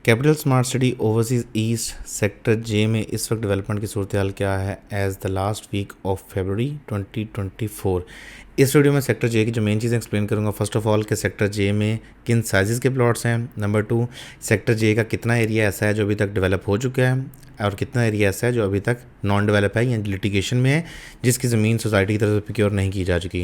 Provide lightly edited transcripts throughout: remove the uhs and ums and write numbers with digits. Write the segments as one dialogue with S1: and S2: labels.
S1: Capital smart city overseas east sector J में इस वक्त डेवलपमेंट की सूरत हाल क्या है as the last week of February 2024। इस वीडियो में सेक्टर जे की जो मेन चीज़ें एक्सप्लेन करूंगा। फर्स्ट ऑफ ऑल के सेक्टर जे में किन साइजेस के प्लॉट्स हैं। नंबर 2, सेक्टर जे का कितना एरिया ऐसा है जो अभी तक डेवलप हो चुका है और कितना एरिया ऐसा है जो अभी तक नॉन डेवलप है या लिटिगेशन में है, जिसकी ज़मीन सोसाइटी की तरफ से प्रोक्योर नहीं की जा चुकी।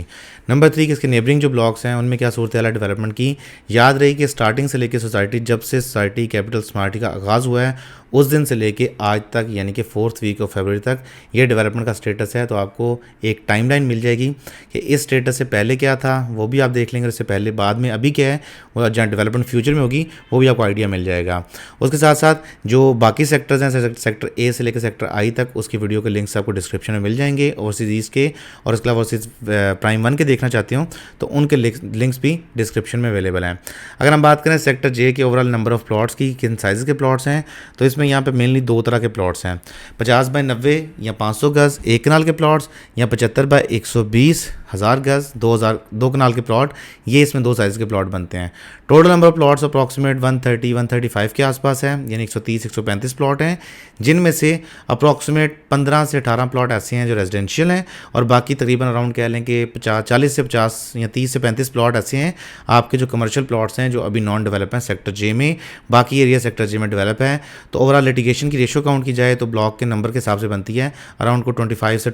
S1: नंबर 3 कि इसके नेबरिंग जो ब्लॉक्स हैं उनमें क्या सूरत हाल है डेवलपमेंट की। याद रही कि स्टार्टिंग से लेकर सोसाइटी, जब से सोसाइटी कैपिटल स्मार्ट का आगाज़ हुआ है उस दिन से लेके आज तक, यानी कि 4th वीक ऑफ फरवरी तक ये डेवलपमेंट का स्टेटस है। तो आपको एक टाइमलाइन मिल जाएगी कि इस स्टेटस से पहले क्या था वो भी आप देख लेंगे, इससे पहले बाद में अभी क्या है, और जहाँ डेवलपमेंट फ्यूचर में होगी वो भी आपको आइडिया मिल जाएगा। उसके साथ साथ जो बाकी सेक्टर्स हैं, सेक्टर ए से लेकर सेक्टर आई तक, उसकी वीडियो के लिंक्स आपको डिस्क्रिप्शन में मिल जाएंगे ओवरसीज़ ईस्ट के। और इसके अलावा ओवरसीज़ प्राइम 1 के देखना चाहते हो तो उनके लिंक्स भी डिस्क्रिप्शन में अवेलेबल हैं। अगर हम बात करें सेक्टर जे के ओवरऑल नंबर ऑफ प्लॉट्स की, किन साइज़ के प्लॉट्स हैं, तो इसमें यहाँ पे मेनली 2 तरह के प्लॉट्स हैं, 50 बाय 90 या 500 गज़ 1 कनाल के प्लॉट्स, या 75 बाय 120 1000 गज़ 2 कनाल के प्लॉट। ये इसमें 2 साइज़ के प्लॉट बनते हैं। Total number of plots approximate 135 के आसपास है, यानी 135 प्लॉट हैं, जिनमें से अप्रॉक्सीमेट 15 से 18 प्लॉट ऐसे हैं जो रेजिडेंशियल हैं, और बाकी तकरीबन अराउंड कह लें कि 40 से 50 या 30 से 35 प्लॉट ऐसे हैं आपके जो कमर्शियल प्लॉट्स हैं जो अभी नॉन डेवलप हैं सेक्टर जे में। बाकी एरिया सेक्टर जे में डेवलप है। तो ओवरऑल लिटिगेशन की रेशो काउंट की जाए तो ब्लॉक के नंबर के हिसाब से बनती है अराउंड को 25 से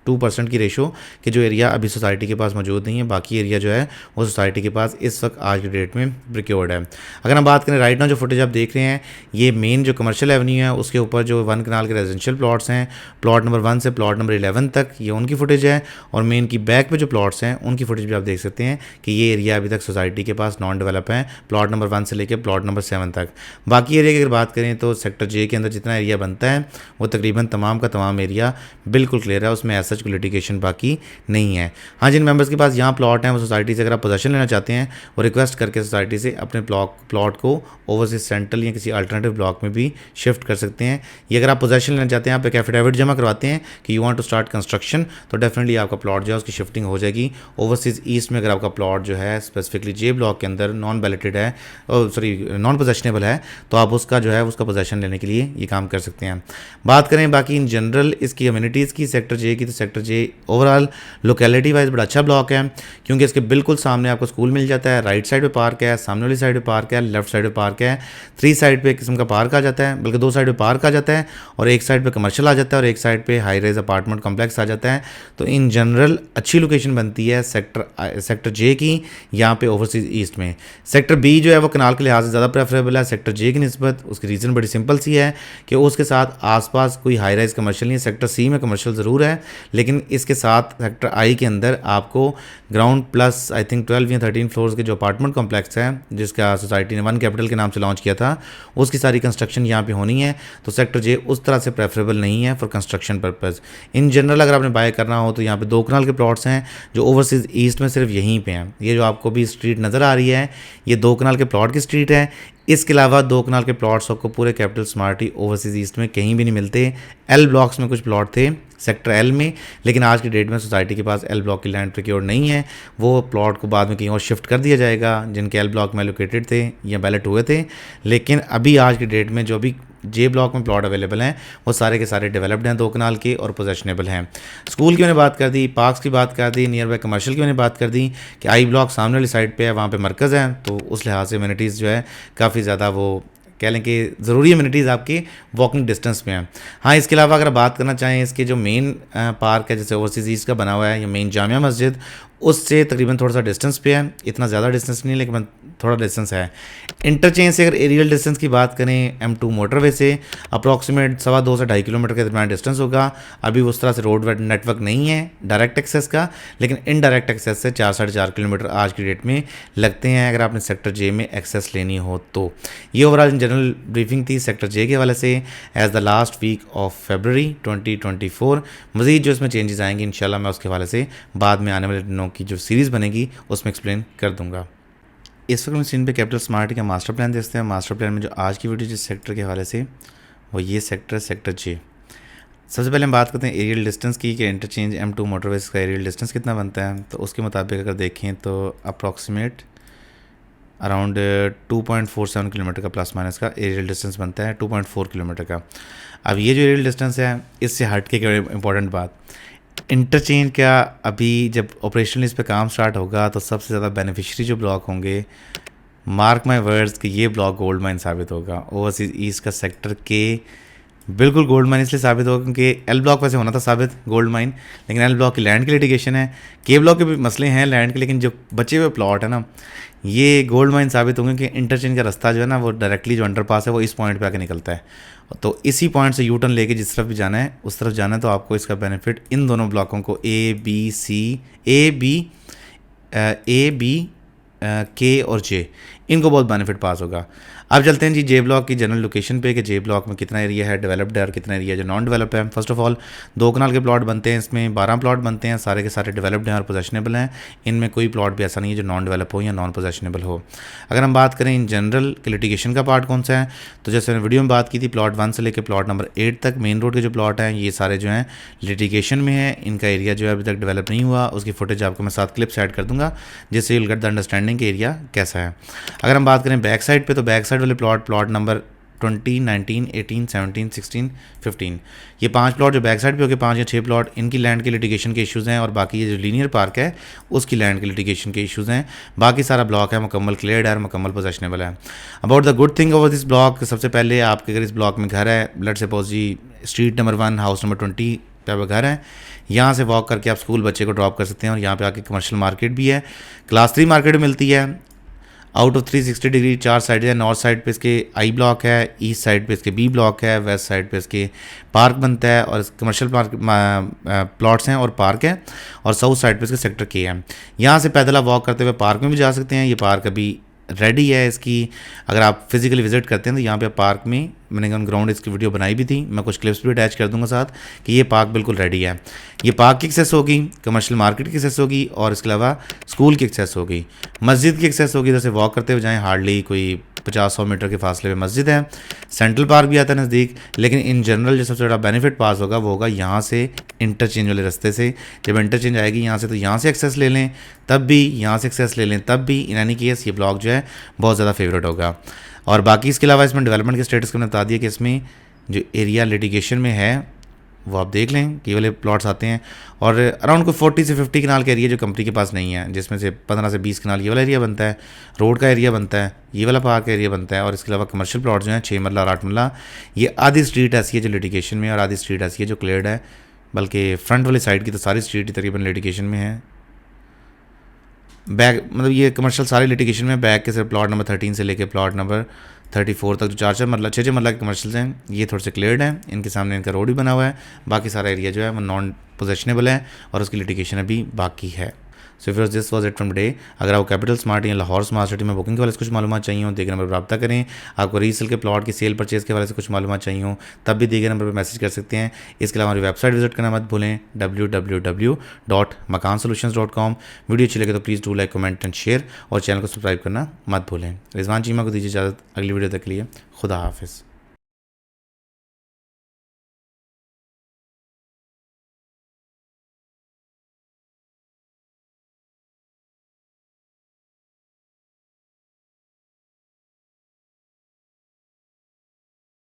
S1: 22% की रेशो कि जो एरिया अभी सोसाइटी के पास मौजूद नहीं है, बाकी एरिया जो है वो सोसाइटी के पास इस वक्त आज की डेट में प्रिक्योर्ड है। अगर हम बात करें राइट नाउ जो फुटेज आप देख रहे हैं, ये मेन जो कमर्शियल एवेन्यू है उसके ऊपर जो 1 कनाल के रेजिडेंशियल प्लॉट्स हैं, प्लॉट नंबर 1 से प्लॉट नंबर 11 तक, ये उनकी फुटेज है। और मेन की बैक पे जो प्लॉट्स हैं उनकी फुटेज भी आप देख सकते हैं कि ये एरिया अभी तक सोसाइटी के पास नॉन डेवलप है, प्लॉट नंबर 1 से लेकर प्लॉट नंबर 7 तक। बाकी एरिया की अगर बात करें तो सेक्टर जे के अंदर जितना एरिया बनता है वो तकरीबन तमाम का तमाम एरिया बिल्कुल क्लियर है, उसमें ऐसा कोई लिटिगेशन बाकी नहीं है। हाँ, जिन मेंबर्स के पास यहाँ प्लॉट हैं वो सोसाइटी से अगर आप पोजेशन लेना चाहते हैं वो रिक्वेस्ट करके सोसाइटी से अपने प्लॉट को ओवरसीज सेंट्रल या किसी अल्टरनेटिव ब्लॉक में भी शिफ्ट कर सकते हैं। ये अगर आप पोजेशन लेना चाहते हैं, आप एक एफिडेविट जमा करवाते हैं कि you want to start construction, तो डेफिनेटली आपका प्लॉट जो है उसकी शिफ्टिंग हो जाएगी। ओवरसीज ईस्ट में अगर आपका प्लॉट जो है स्पेसिफिकली जे ब्लॉक के अंदर नॉन बैलेटेड है, नॉन पोजेशनेबल है, तो आप उसका जो है उसका पोजेशन लेने के लिए ये काम कर सकते हैं। बात करें बाकी इन जनरल इसकी कम्युनिटीज़ की सेक्टर जे की, तो सेक्टर जे ओवरऑल लोकेलिटी वाइज बड़ा अच्छा ब्लॉक है, क्योंकि इसके बिल्कुल सामने आपको स्कूल मिल जाता है, राइट साइड पे पार्क है, सामने वाली साइड पे पार्क है, लेफ्ट साइड पे पार्क है, 3 साइड पे एक किस्म का पार्क आ जाता है, बल्कि 2 साइड पे पार्क आ जाता है, और एक साइड पे कमर्शियल आ जाता है, और एक साइड पे हाई राइज अपार्टमेंट कॉम्प्लेक्स आ जाता है। तो इन जनरल अच्छी लोकेशन बनती है सेक्टर जे की यहाँ पे ओवरसीज ईस्ट में। सेक्टर बी जो है वो कनाल के लिहाज से ज़्यादा प्रेफरेबल है सेक्टर जे की निस्बत। उसकी रीज़न बड़ी सिंपल सी है कि उसके साथ आसपास कोई हाई राइज कमर्शियल नहीं है। सेक्टर सी में कमर्शियल ज़रूर है, लेकिन इसके साथ सेक्टर आई के अंदर आपको ग्राउंड प्लस आई थिंक 12 या 13 फ्लोर्स के जो अपार्टमेंट कॉम्प्लेक्स है, जिसका सोसाइटी ने 1 कैपिटल के नाम से लॉन्च किया था, उसकी सारी कंस्ट्रक्शन यहाँ पे होनी है। तो सेक्टर जे उस तरह से प्रेफरेबल नहीं है for construction purpose. In general अगर आपने बाय करना हो तो यहाँ पे 2 कनाल के प्लॉट्स हैं जो ओवरसीज ईस्ट में सिर्फ यहीं पे हैं। ये जो आपको भी स्ट्रीट नज़र आ रही है ये 2 कनाल के प्लॉट की स्ट्रीट है। इसके अलावा 2 कनाल के प्लॉट्स आपको पूरे कैपिटल स्मार्ट ओवरसीज ईस्ट में कहीं भी नहीं मिलते। एल ब्लॉक्स में कुछ प्लॉट थे सेक्टर एल में, लेकिन आज की डेट में सोसाइटी के पास एल ब्लॉक की लैंड प्रिक्योर्ड नहीं है। वो प्लॉट को बाद में कहीं और शिफ्ट कर दिया जाएगा जिनके एल ब्लॉक में लोकेटेड थे या बैलेट हुए थे। लेकिन अभी आज की डेट में जो अभी जे ब्लॉक में प्लॉट अवेलेबल हैं वो सारे के सारे डेवलप्ड हैं, 2 कनाल के और पोजेशनेबल हैं। स्कूल की मैंने बात कर दी, पार्क्स की बात कर दी, नियर बाय कमर्शियल की मैंने बात कर दी कि आई ब्लॉक सामने वाली साइड पे है, वहाँ पे मरकज़ है, तो उस लिहाज से एमिनिटीज़ जो है काफ़ी ज़्यादा वो कह लें कि ज़रूरी एमिनिटीज़ आपके वॉकिंग डिस्टेंस में हैं। हाँ, इसके अलावा अगर बात करना चाहें इसके जो मेन पार्क है जैसे ओवरसीज़ ईस्ट का बना हुआ है या मेन जामिया मस्जिद, उससे तकरीबन थोड़ा सा डिस्टेंस पे है, इतना ज़्यादा डिस्टेंस नहीं लेकिन थोड़ा डिस्टेंस है। इंटरचेंज से अगर एरियल डिस्टेंस की बात करें M2 मोटरवे से अप्रॉक्सीमेट 2.25 से 2.5 किलोमीटर के दरमियान डिस्टेंस होगा। अभी उस तरह से रोड नेटवर्क नहीं है डायरेक्ट एक्सेस का, लेकिन इनडायरेक्ट एक्सेस से 4-4.5 किलोमीटर आज की डेट में लगते हैं अगर आपने सेक्टर जे में एक्सेस लेनी हो तो। ये ओवरऑल जनरल ब्रीफिंग थी सेक्टर जे के हवाले से as the last week of February 2024। मज़ीद जो इसमें चेंजेस आएंगे इंशाल्लाह मैं उसके हवाले से बाद में आने वाले दिनों की जो सीरीज़ बनेगी उसमें एक्सप्लेन कर दूंगा। इस वक्त हम स्क्रीन पे कैपिटल स्मार्ट का मास्टर प्लान देखते हैं। मास्टर प्लान में जो आज की वीडियो जिस सेक्टर के हवाले से वो ये सेक्टर जे। सबसे पहले हम बात करते हैं एरियल डिस्टेंस की कि इंटरचेंज M2 मोटरवेज का एरियल डिस्टेंस कितना बनता है। तो उसके मुताबिक अगर देखें तो अप्रॉक्सीमेट अराउंड 2.47 किलोमीटर का प्लस माइनस का एरियल डिस्टेंस बनता है, 2.4 किलोमीटर का। अब ये जो एरियल डिस्टेंस है, इससे हट के क्या इंपॉर्टेंट बात, इंटरचेंज का अभी जब ऑपरेशनल इस पे काम स्टार्ट होगा तो सबसे ज़्यादा बेनिफिशियरी जो ब्लॉक होंगे, मार्क माई वर्ड्स कि ये ब्लॉक गोल्ड माइन साबित होगा। ओवरसीज ईस्ट का सेक्टर के बिल्कुल गोल्ड माइन इसलिए साबित होगा क्योंकि एल ब्लॉक वैसे होना था साबित गोल्ड माइन, लेकिन एल ब्लॉक की लैंड की लिटिगेशन है, के ब्लॉक के भी मसले हैं लैंड के, लेकिन जो बचे हुए प्लॉट है ना, ये गोल्ड माइन साबित होंगे कि इंटरचेंज का रास्ता जो है ना, वो डायरेक्टली जो अंडरपास है वो इस पॉइंट पे आके निकलता है। तो इसी पॉइंट से यू टर्न लेके जिस तरफ भी जाना है उस तरफ जाना है, तो आपको इसका बेनिफिट इन दोनों ब्लॉकों को ए बी के और जे, इनको बहुत बेनिफिट पास होगा। अब चलते हैं जी जे ब्लॉक की जनरल लोकेशन पे कि जे ब्लॉक में कितना एरिया है डेवलप्ड है और कितना एरिया जो नॉन डेवलप्ड है। फर्स्ट ऑफ ऑल 2 कनाल के प्लॉट बनते हैं, इसमें 12 प्लॉट बनते हैं, सारे के सारे डेवलप्ड हैं और पोजेशनेबल हैं। इनमें कोई प्लॉट भी ऐसा नहीं है जो नॉन डेवलप हो या नॉन पोजेशनेबल हो। अगर हम बात करें इन जनरल के लिटिगेशन का पार्ट कौन सा है, तो जैसे मैंने वीडियो में बात की थी, प्लॉट 1 से लेकर प्लॉट नंबर 8 तक मेन रोड के जो प्लॉट हैं ये सारे जो हैं लिटिगेशन में है। इनका एरिया जो है अभी तक डेवलप नहीं हुआ, उसकी फुटेज आपको मैं 7 क्लिप्स ऐड कर दूंगा जिससे यूल गेट द अंडरस्टैंडिंग के एरिया कैसा है। अगर हम बात करें बैक साइड पे, तो बैक साइड वाले प्लॉट नंबर 20, 19, 18, 17, 16, 15, ये 5 प्लॉट जो बैक साइड पे हो गए, 5 या 6 प्लॉट, इनकी लैंड के लिटिगेशन के इश्यूज़ हैं, और बाकी ये जो लीनियर पार्क है उसकी लैंड के लिटिगेशन के इश्यूज़ हैं। बाकी सारा ब्लॉक है मुकम्मल क्लियर्ड है और मुकम्मल पोजेशनेबल है। About the good thing over this block, सबसे पहले आपके अगर इस ब्लॉक में घर है, let's suppose G street number 1 house number 20 पे आपका घर है, यहाँ से वॉक करके आप स्कूल बच्चे को ड्रॉप कर सकते हैं, और यहाँ पे आके कमर्शियल मार्केट भी है, क्लास 3 मार्केट मिलती है। आउट ऑफ 360 डिग्री 4 साइड है, नॉर्थ साइड पे इसके आई ब्लॉक है, ईस्ट साइड पे इसके बी ब्लॉक है, वेस्ट साइड पे इसके पार्क बनता है और कमर्शियल प्लॉट्स हैं और पार्क है, और साउथ साइड पे इसके सेक्टर के है। यहाँ से पैदल आप वॉक करते हुए पार्क में भी जा सकते हैं। ये पार्क अभी रेडी है इसकी, अगर आप फिजिकली विजिट करते हैं तो यहाँ पे पार्क में, मैंने ऑन ग्राउंड इसकी वीडियो बनाई भी थी, मैं कुछ क्लिप्स भी अटैच कर दूंगा साथ, कि ये पार्क बिल्कुल रेडी है। ये पार्क की एक्सेस होगी, कमर्शियल मार्केट की एक्सेस होगी, और इसके अलावा स्कूल की एक्सेस होगी, मस्जिद की एक्सेस होगी। इधर से वॉक करते हुए जाएँ, हार्डली कोई 50-100 मीटर के फासले में मस्जिद है, सेंट्रल पार्क भी आता है नज़दीक। लेकिन इन जनरल जो सबसे बड़ा बेनिफिट पास होगा वो होगा यहाँ से इंटरचेंज वाले रास्ते से। जब इंटरचेंज आएगी यहाँ से, तो यहाँ से एक्सेस ले लें तब भी, यहाँ से एक्सेस ले लें तब भी, इन एनी केस ये ब्लॉक जो है बहुत ज़्यादा फेवरेट होगा। और बाकी इसके अलावा इसमें डेवलपमेंट के स्टेटस को मैंने बता दिया कि इसमें जो एरिया लिटिगेशन में है वो आप देख लें कि वाले प्लॉट्स आते हैं, और अराउंड को 40 से 50 कनाल का एरिया जो कंपनी के पास नहीं है, जिसमें से 15 से 20 कनाल ये वाला एरिया बनता है, रोड का एरिया बनता है, ये वाला पार्क का एरिया बनता है, और इसके अलावा कमर्शियल प्लॉट जो हैं 6 मरला और 8 मरला, ये आधी स्ट्रीट ऐसी है जो लिटिगेशन में है और आधी स्ट्रीट ऐसी है जो क्लियर्ड है। बल्कि फ्रंट वाली साइड की तो सारी स्ट्रीट तकरीबन लिटिगेशन में है। बैक मतलब ये कमर्शियल सारे लिटिगेशन में, बैक के सिर्फ प्लॉट नंबर 13 से लेके प्लॉट नंबर 34 तक जो 4-4 मरला 6-6 मरला के कमर्शियल्स हैं ये थोड़े से क्लियर्ड हैं, इनके सामने इनका रोड भी बना हुआ है। बाकी सारा एरिया जो है वो नॉन पोजेशनेबल है और उसकी लिटिगेशन अभी बाकी है। सो फिर this was it from day. अगर आपको कैपिटल स्मार्ट या लाहौर स्मार्ट सिटी में बुकिंग के वाले से कुछ मालूमात चाहिए हो, दिए नंबर पर रब्ता करें। आपको रीसेल के प्लॉट की सेल परचेज के वाले से कुछ मालूमात चाहिए हो, तब भी दिए नंबर पर मैसेज कर सकते हैं। इसके अलावा हमारी वेबसाइट विजिट करना मत भूलें, www.makansolutions.com। वीडियो अच्छी लगे तो please do like, comment and share, और चैनल को सब्सक्राइब करना मत भूलें। रिजवान चीमा को दीजिए इजाज़त, अगली वीडियो तक के लिए खुदा हाफिज़।